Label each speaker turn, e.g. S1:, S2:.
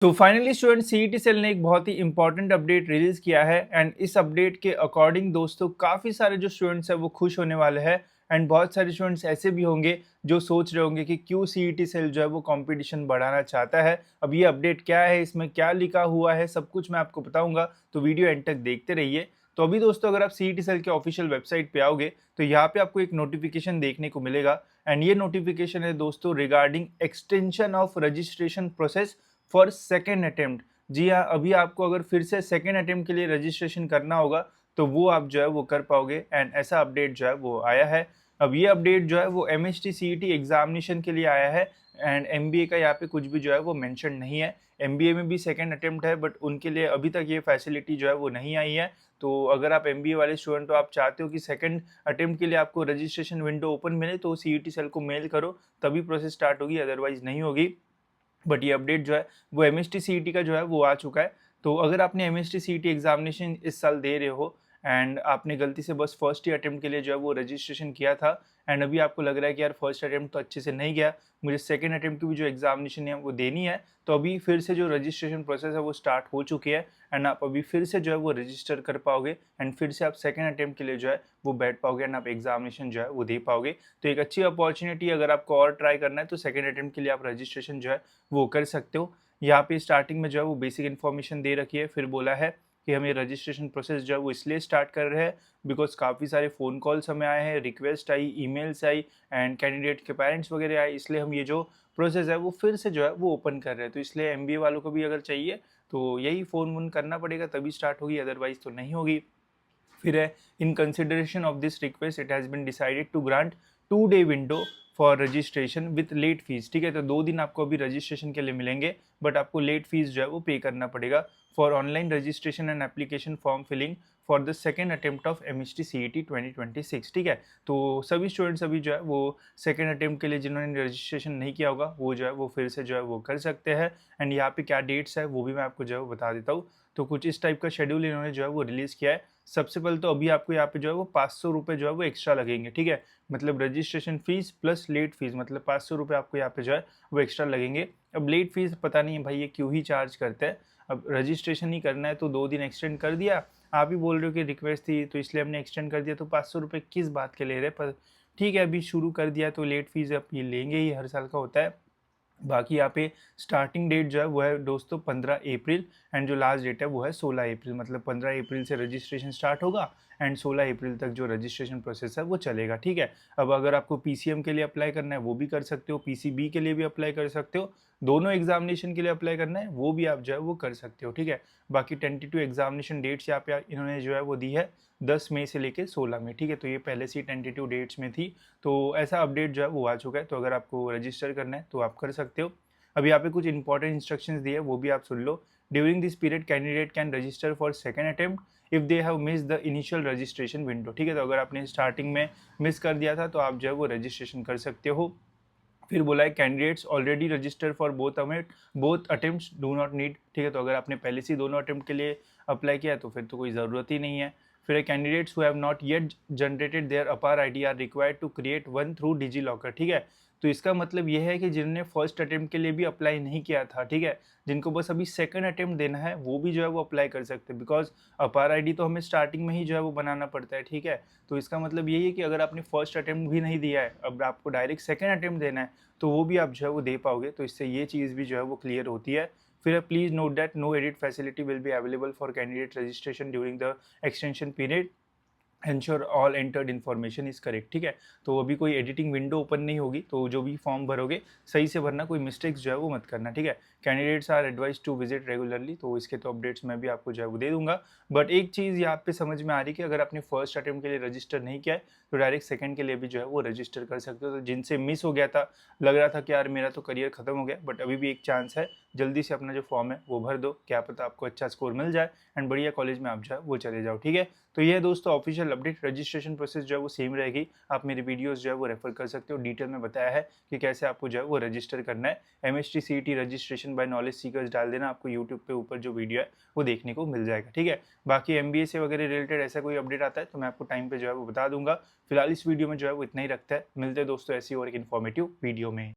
S1: तो finally student CET cell ने एक बहुत ही इंपॉर्टेंट अपडेट रिलीज किया है एंड इस अपडेट के अकॉर्डिंग दोस्तों काफ़ी सारे जो स्टूडेंट्स हैं वो खुश होने वाले हैं एंड बहुत सारे स्टूडेंट्स ऐसे भी होंगे जो सोच रहे होंगे कि क्यों सीईटी सेल जो है वो कंपटीशन बढ़ाना चाहता है। अब ये अपडेट क्या है, इसमें क्या लिखा हुआ है, सब कुछ मैं आपको बताऊंगा, तो वीडियो एंड तक देखते रहिए। तो अभी दोस्तों अगर आप सीईटी सेल के ऑफिशियल वेबसाइट पे आओगे तो यहाँ पे आपको एक नोटिफिकेशन देखने को मिलेगा एंड ये नोटिफिकेशन है दोस्तों regarding extension of registration process for second attempt. जी हाँ, अभी आपको अगर फिर से सेकेंड अटेम्प्ट के लिए रजिस्ट्रेशन करना होगा तो वो आप जो है वो कर पाओगे एंड ऐसा अपडेट जो है वो आया है। अब ये अपडेट जो है वो एमएचटी सीईटी एग्जामिनेशन के लिए आया है एंड एमबीए का यहाँ पे कुछ भी जो है वो मेंशन नहीं है। एमबीए में भी सेकेंड अटेम्प्ट है बट उनके लिए अभी तक ये फैसिलिटी जो है वो नहीं आई है। तो अगर आप एमबीए वाले स्टूडेंट हो, आप चाहते हो कि सेकेंड अटेम्प्ट के लिए आपको रजिस्ट्रेशन विंडो ओपन मिले तो सीईटी सेल को मेल करो, तभी प्रोसेस स्टार्ट होगी, अदरवाइज नहीं होगी। बट ये अपडेट जो है वो एमएसटी सीईटी का जो है वो आ चुका है। तो अगर आपने एमएसटी सीईटी एग्जामिनेशन इस साल दे रहे हो एंड आपने गलती से बस फर्स्ट ही अटेम्प्ट के लिए जो है वो रजिस्ट्रेशन किया था एंड अभी आपको लग रहा है कि यार फर्स्ट अटेम्प्ट तो अच्छे से नहीं गया, मुझे सेकंड अटेम्प्ट की भी जो एग्जामिनेशन है वो देनी है, तो अभी फिर से जो रजिस्ट्रेशन प्रोसेस है वो स्टार्ट हो चुकी है एंड आप अभी फिर से जो है वो रजिस्टर कर पाओगे एंड फिर से आप सेकंड अटेम्प्ट के लिए जो है वो बैठ पाओगे एंड आप एग्जामिनेशन जो है वो दे पाओगे। तो एक अच्छी अपॉर्चुनिटी, अगर आपको और ट्राई करना है तो सेकंड अटेम्प्ट के लिए आप रजिस्ट्रेशन जो है वो कर सकते हो। यहाँ पे स्टार्टिंग में जो है वो बेसिक इन्फॉर्मेशन दे रखी है, फिर बोला है कि हम ये रजिस्ट्रेशन प्रोसेस जो है वो इसलिए स्टार्ट कर रहे हैं बिकॉज काफ़ी सारे फ़ोन कॉल्स हमें आए हैं, request I, emails I and candidate के पेरेंट्स वगैरह आए, इसलिए हम ये जो प्रोसेस है वो फिर से जो है वो ओपन कर रहे हैं। तो इसलिए एमबीए वालों को भी अगर चाहिए तो यही फ़ोन वोन करना पड़ेगा तभी स्टार्ट होगी, अदरवाइज तो नहीं होगी। फिर है in consideration of this request it has been decided to grant 2 day window for registration with late fee. ठीक है, तो 2 दिन आपको अभी रजिस्ट्रेशन के लिए मिलेंगे बट आपको लेट फीस जो है वो पे करना पड़ेगा for online registration and application form filling for the second attempt of MHT CET 2026। ठीक है, तो सभी स्टूडेंट्स अभी जो है वो सेकेंड अटेम्प्ट के लिए जिन्होंने रजिस्ट्रेशन नहीं किया होगा वो जो है वो फिर से जो है वो कर सकते हैं एंड यहाँ पे क्या डेट्स है वो भी मैं आपको जो है वो बता देता हूँ। तो कुछ इस टाइप का शेड्यूल इन्होंने जो है वो रिलीज़ किया है। सबसे पहले तो अभी आपको यहाँ पे जो है वो 500 रुपये जो है वो एक्स्ट्रा लगेंगे। ठीक है, मतलब registration fee plus late fee, मतलब 500 रुपये आपको यहाँ पे जो है वो एक्स्ट्रा लगेंगे। अब लेट फीस पता नहीं है भाई ये क्यों ही चार्ज करते हैं, अब रजिस्ट्रेशन ही करना है तो 2 दिन एक्सटेंड कर दिया, आप ही बोल रहे हो कि रिक्वेस्ट थी तो इसलिए हमने एक्सटेंड कर दिया, तो 500 रुपये किस बात के ले रहे, पर ठीक है अभी शुरू कर दिया तो लेट फीस अब ये लेंगे ही, हर साल का होता है। बाकी यहाँ पे स्टार्टिंग डेट जो है वो है दोस्तों 15 अप्रैल एंड जो लास्ट डेट है वो है 16 अप्रैल, मतलब 15 अप्रैल से रजिस्ट्रेशन स्टार्ट होगा एंड 16 अप्रैल तक जो रजिस्ट्रेशन प्रोसेस है वो चलेगा। ठीक है, अब अगर आपको पीसीएम के लिए अप्लाई करना है वो भी कर सकते हो, पीसीबी के लिए भी अप्लाई कर सकते हो, दोनों एग्जामिनेशन के लिए अप्लाई करना है वो भी आप जो है वो कर सकते हो। ठीक है, बाकी टेंटेटिव एग्जामिनेशन डेट्स यहाँ पे इन्होंने जो है वो दी है 10 मई से लेकर 16 मई। ठीक है, तो ये पहले से ही टेंटेटिव डेट्स में थी, तो ऐसा अपडेट जो है वो आ चुका है। तो अगर आपको रजिस्टर करना है तो आप कर सकते हो। अब यहाँ पे कुछ इंपॉर्टेंट इंस्ट्रक्शंस दिए वो भी आप सुन लो। During this period candidate can register for second attempt if they have miss the initial registration window. ठीक है, तो अगर आपने स्टार्टिंग में मिस कर दिया था तो आप जो है वो रजिस्ट्रेशन कर सकते हो। फिर बोला है candidates already register for both attempts do not need. ठीक है, तो अगर आपने पहले से ही दोनों अटेम्प्ट के लिए अप्लाई किया है तो फिर तो कोई ज़रूरत ही नहीं है। फिर candidates who have not yet generated their APAAR ID are required to create one through DigiLocker. ठीक है, तो इसका मतलब ये है कि जिन्होंने फर्स्ट अटेम्प्ट के लिए भी अप्लाई नहीं किया था, ठीक है, जिनको बस अभी सेकंड अटेम्प्ट देना है वो भी जो है वो अप्लाई कर सकते हैं, बिकॉज अपार आईडी तो हमें स्टार्टिंग में ही जो है वो बनाना पड़ता है। ठीक है, तो इसका मतलब यही है कि अगर आपने फर्स्ट अटेम्प्ट भी नहीं दिया है, अब आपको डायरेक्ट सेकंड अटेम्प्ट देना है तो वो भी आप जो है वो दे पाओगे, तो इससे ये चीज़ भी जो है वो क्लियर होती है। फिर please note that no edit facility will be available for candidate registration during the extension period, ensure all entered information is correct. ठीक है, तो अभी कोई एडिटिंग विंडो ओपन नहीं होगी, तो जो भी फॉर्म भरोगे सही से भरना, कोई मिस्टेक्स जो है वो मत करना। ठीक है, candidates are advise to visit regularly, तो इसके तो अपडेट्स मैं भी आपको जो है वो दे दूंगा। बट एक चीज़ यहाँ पे समझ में आ रही है कि अगर आपने फर्स्ट अटेम्प्ट के लिए रजिस्टर नहीं किया है तो डायरेक्ट सेकंड के लिए भी जो है वो रजिस्टर कर सकते हो। तो जिनसे मिस हो गया था, लग रहा था कि यार मेरा तो करियर खत्म हो गया, बट अभी भी एक चांस है, जल्दी से अपना जो फॉर्म है वो भर दो, क्या पता आपको अच्छा स्कोर मिल जाए एंड बढ़िया कॉलेज में आप जो है वो चले जाओ। ठीक है, तो ये दोस्तों ऑफिशियल अपडेट, रजिस्ट्रेशन प्रोसेस जो है वो सेम रहेगी। आप मेरी वीडियोस जो है वो रेफर कर सकते हो, डिटेल में बताया है कि कैसे आपको जो है वो रजिस्टर करना है। MHT CET registration by knowledge seekers डाल देना, आपको यूट्यूब पे ऊपर जो वीडियो है वो देखने को मिल जाएगा। ठीक है, बाकी एमबीए से वगैरह रिलेटेड ऐसा कोई अपडेट आता है तो मैं आपको टाइम पे जो है वो बता दूंगा। फिलहाल इस वीडियो में जो है वो इतना ही रखता है, मिलते हैं दोस्तों ऐसी और एक इन्फॉर्मेटिव वीडियो में।